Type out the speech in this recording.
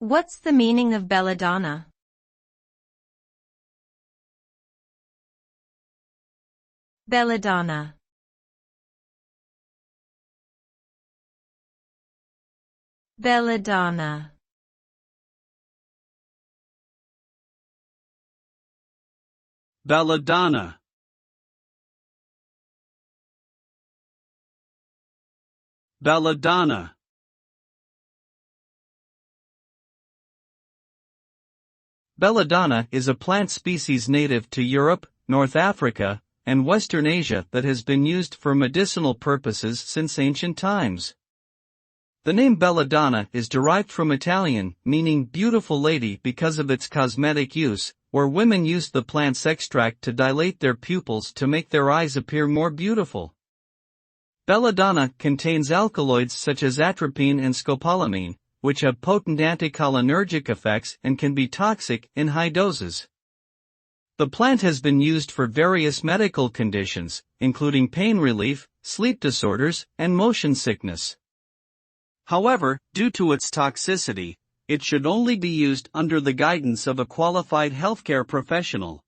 What's the meaning of belladonna? Belladonna. Belladonna. Belladonna. Belladonna. Belladonna is a plant species native to Europe, North Africa, and Western Asia that has been used for medicinal purposes since ancient times. The name belladonna is derived from Italian, meaning beautiful lady, because of its cosmetic use, where women use the plant's extract to dilate their pupils to make their eyes appear more beautiful. Belladonna contains alkaloids such as atropine and scopolamine, which have potent anticholinergic effects and can be toxic in high doses. The plant has been used for various medical conditions, including pain relief, sleep disorders, and motion sickness. However, due to its toxicity, it should only be used under the guidance of a qualified healthcare professional.